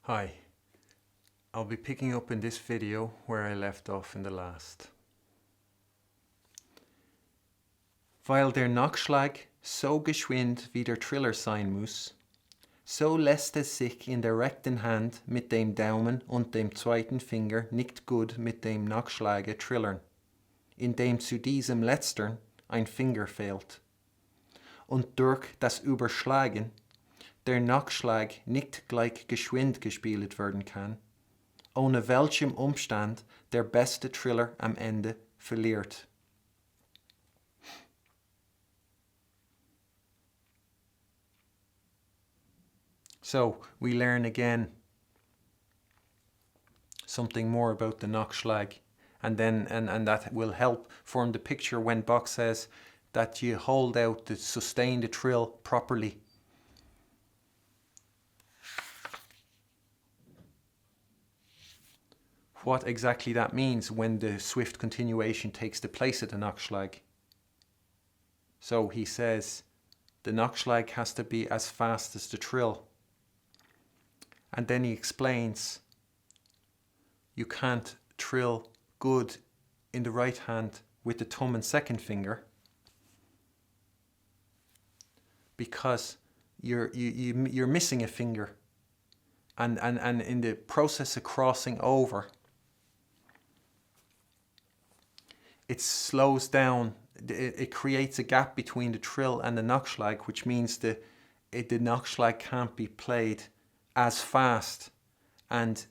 Hi, I'll be picking up in this video where I left off in the last. Weil der Nachschlag so geschwind wie der Triller sein muss, so lässt es sich in der rechten Hand mit dem Daumen und dem zweiten Finger nicht gut mit dem Nachschlage trillern, indem zu diesem letztern ein Finger fehlt. Und durch das Überschlagen der Nachschlag nicht gleich geschwind gespielt werden kann, ohne welchem Umstand der beste Triller am Ende verliert. So we learn again something more about the Nachschlag, and that will help form the picture when Bach says that you hold out to sustain the trill properly. What exactly that means when the swift continuation takes the place of the Nachschlag. So he says the Nachschlag has to be as fast as the trill. And then he explains you can't trill good in the right hand with the thumb and second finger because you're missing a finger. And in the process of crossing over, it slows down, it creates a gap between the trill and the Nachschlag, which means the Nachschlag can't be played as fast. And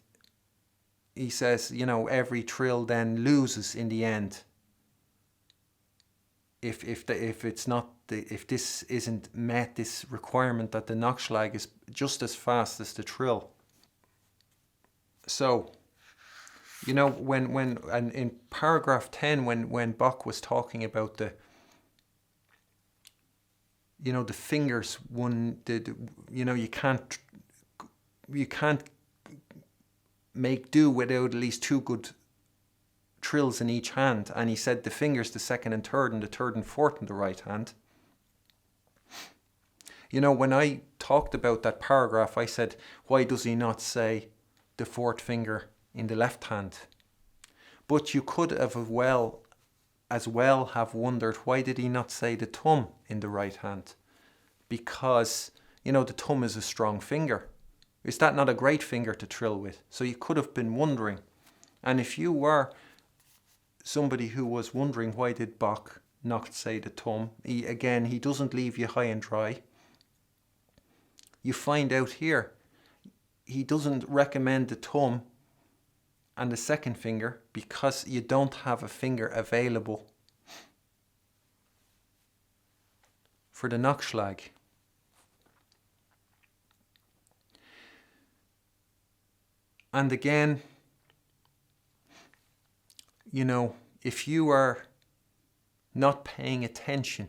he says, you know, every trill then loses in the end if this isn't met, this requirement that the Nachschlag is just as fast as the trill. So, you know, and in paragraph 10, when Bach was talking about the fingers, you can't make do without at least two good trills in each hand. And he said the fingers, the second and third, and the third and fourth in the right hand. You know, when I talked about that paragraph, I said, why does he not say the fourth finger in the left hand? But you could have as well have wondered, why did he not say the thumb in the right hand? Because, you know, the thumb is a strong finger. Is that not a great finger to trill with? So you could have been wondering. And if you were somebody who was wondering why did Bach not say the thumb, he doesn't leave you high and dry. You find out here, he doesn't recommend the thumb and the second finger because you don't have a finger available for the Nachschlag. And again, you know, if you are not paying attention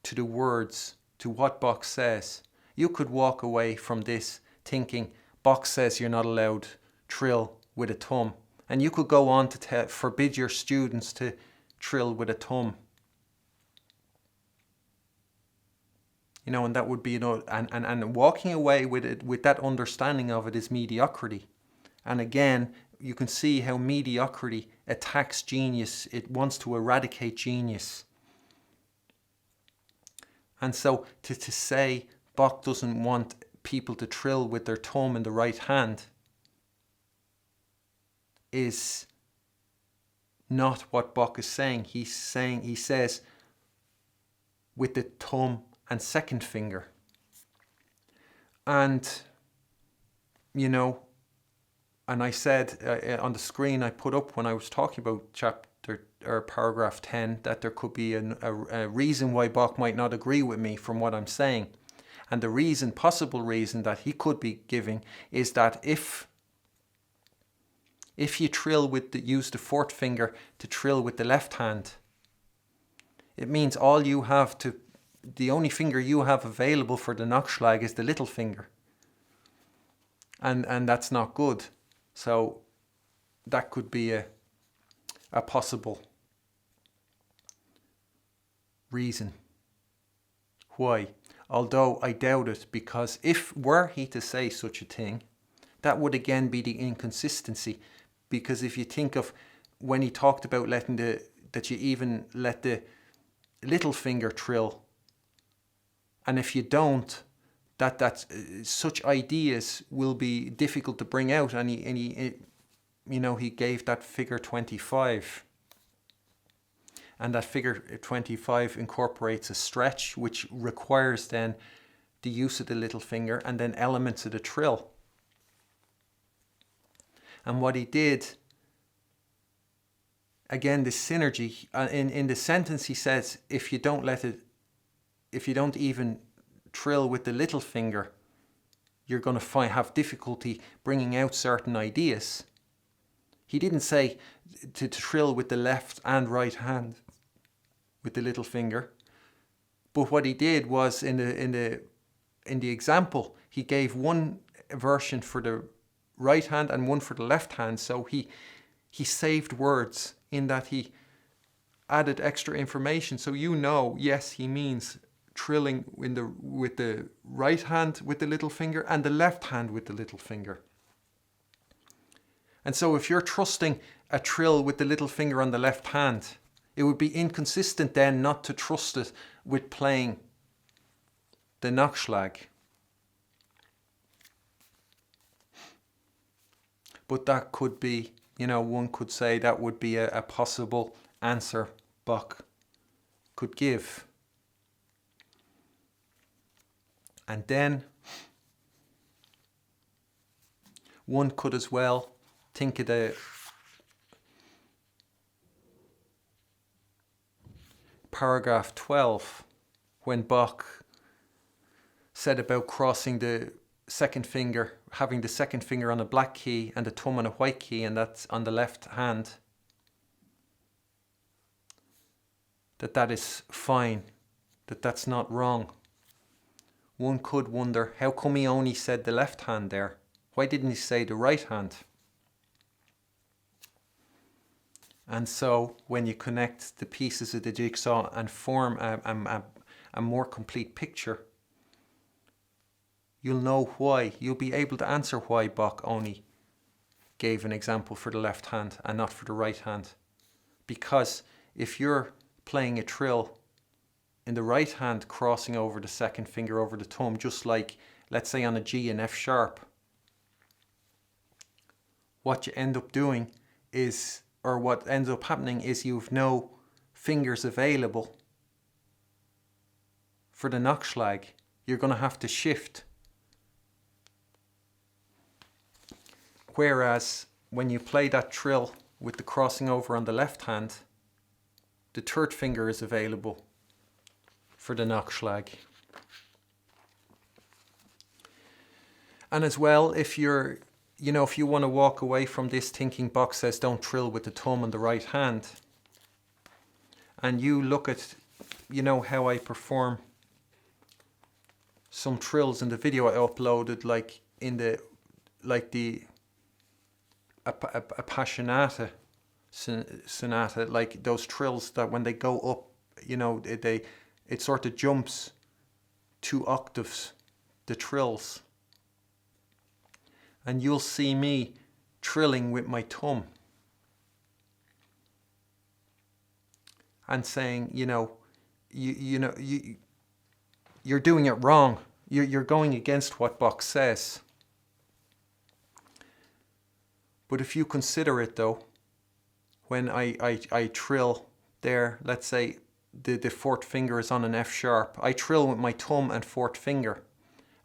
to the words, to what Bach says, you could walk away from this thinking Bach says you're not allowed trill with a thumb, and you could go on to forbid your students to trill with a thumb. You know, and that would be, you know, and walking away with it, with that understanding of it, is mediocrity. And again, you can see how mediocrity attacks genius. It wants to eradicate genius. And so to say Bach doesn't want people to trill with their thumb in the right hand is not what Bach is saying. He says with the thumb and second finger. And, you know, and I said on the screen I put up when I was talking about paragraph 10 that there could be a reason why Bach might not agree with me from what I'm saying. And the possible reason that he could be giving is that if you trill use the fourth finger to trill with the left hand, it means the only finger you have available for the Nachschlag is the little finger. And that's not good. So that could be a possible reason. Why? although I doubt it, because if were he to say such a thing, that would again be the inconsistency. Because if you think of when he talked about that you even let the little finger trill, and if you don't, that's such ideas will be difficult to bring out. And he gave that figure 25. And that figure 25 incorporates a stretch, which requires then the use of the little finger and then elements of the trill. And what he did, again, the synergy, in the sentence he says, if you don't even trill with the little finger, you're going to have difficulty bringing out certain ideas. He didn't say to trill with the left and right hand with the little finger, but what he did was in the example, he gave one version for the right hand and one for the left hand. So he saved words in that he added extra information. So yes, he means trilling with the right hand with the little finger and the left hand with the little finger. And so if you're trusting a trill with the little finger on the left hand, it would be inconsistent then not to trust it with playing the Nachschlag. But that could be, one could say that would be a possible answer Bach could give. And then one could as well think of the paragraph 12, when Bach said about crossing the second finger, having the second finger on a black key and the thumb on a white key, and that's on the left hand, that is fine, that's not wrong. One could wonder, how come he only said the left hand there? Why didn't he say the right hand? And so when you connect the pieces of the jigsaw and form a more complete picture, you'll know why. You'll be able to answer why Bach only gave an example for the left hand and not for the right hand. Because if you're playing a trill in the right hand, crossing over the second finger over the thumb, just like, let's say, on a G and F sharp, what you end up doing is, or what ends up happening is, you've no fingers available for the Nachschlag. You're going to have to shift. Whereas when you play that trill with the crossing over on the left hand, the third finger is available for the Nachschlag. And as well, if you want to walk away from this thinking Bach says don't trill with the thumb on the right hand, and you look at, how I perform some trills in the video I uploaded, like the Appassionata sonata, like those trills that when they go up, it sort of jumps 2 octaves, the trills. And you'll see me trilling with my thumb and saying, you're doing it wrong. You're going against what Bach says. But if you consider it though, when I trill there, let's say the fourth finger is on an F sharp, I trill with my thumb and fourth finger,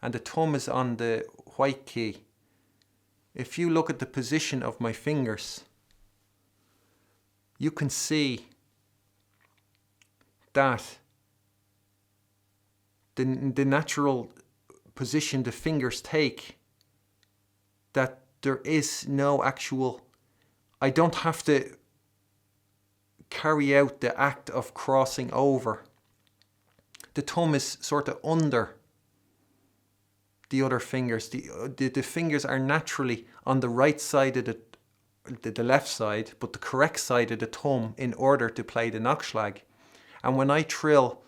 and the thumb is on the white key. If you look at the position of my fingers, you can see that the natural position the fingers take, that there is no actual, I don't have to carry out the act of crossing over. The thumb is sort of under the other fingers. The fingers are naturally on the right side of the left side, but the correct side of the thumb in order to play the Nachschlag. And when I trill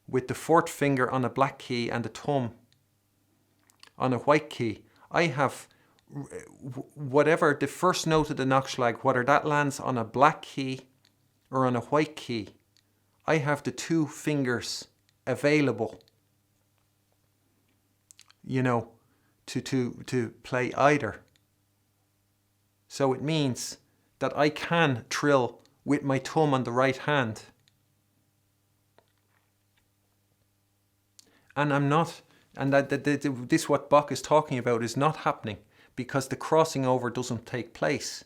with the fourth finger on a black key and the thumb on a white key, I have whatever the first note of the Nachschlag, whether that lands on a black key or on a white key, I have the two fingers available, you know, to play either. So it means that I can trill with my thumb on the right hand. And I'm not, and this what Bach is talking about is not happening because the crossing over doesn't take place.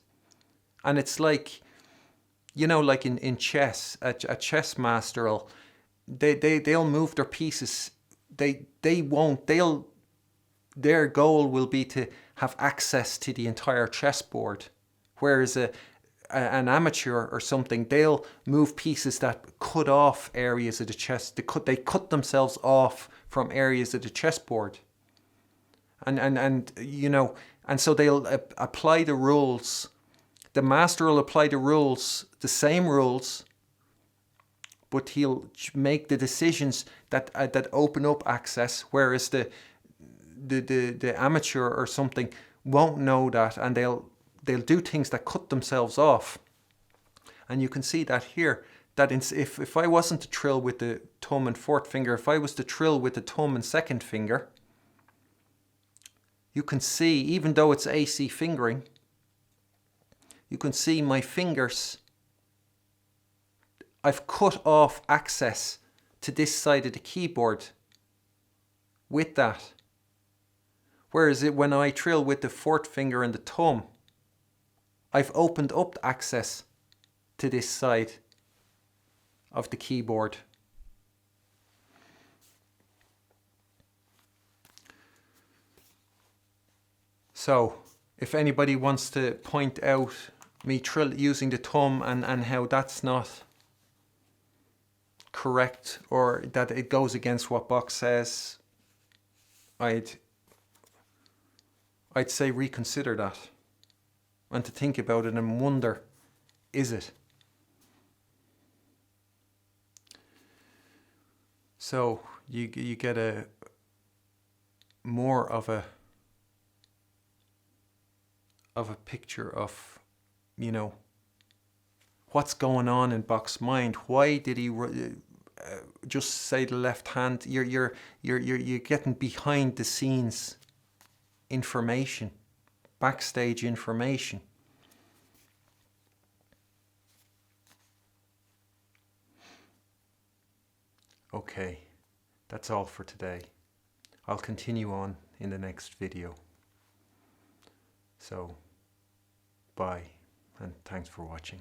And it's like, you know, like in chess, a chess master, they'll move their pieces. They won't, their goal will be to have access to the entire chessboard. Whereas an amateur or something, they'll move pieces that cut off areas of the chess. They cut themselves off from areas of the chessboard. And you know, and so they'll apply the rules. The master will apply the rules, the same rules, but he'll make the decisions that open up access, whereas the amateur or something won't know that, and they'll do things that cut themselves off. And you can see that here, that if I wasn't to trill with the thumb and fourth finger, if I was to trill with the thumb and second finger, you can see, even though it's AC fingering, you can see my fingers, I've cut off access to this side of the keyboard with that. Whereas when I trill with the fourth finger and the thumb, I've opened up access to this side of the keyboard. So if anybody wants to point out me using the thumb and how that's not correct, or that it goes against what Bach says, I'd say reconsider that and to think about it and wonder, is it? So you get a more of a picture of, you know, what's going on in Bach's mind. Why did he just say the left hand? You're getting behind the scenes information, backstage information. Okay, that's all for today. I'll continue on in the next video. So, bye, and thanks for watching.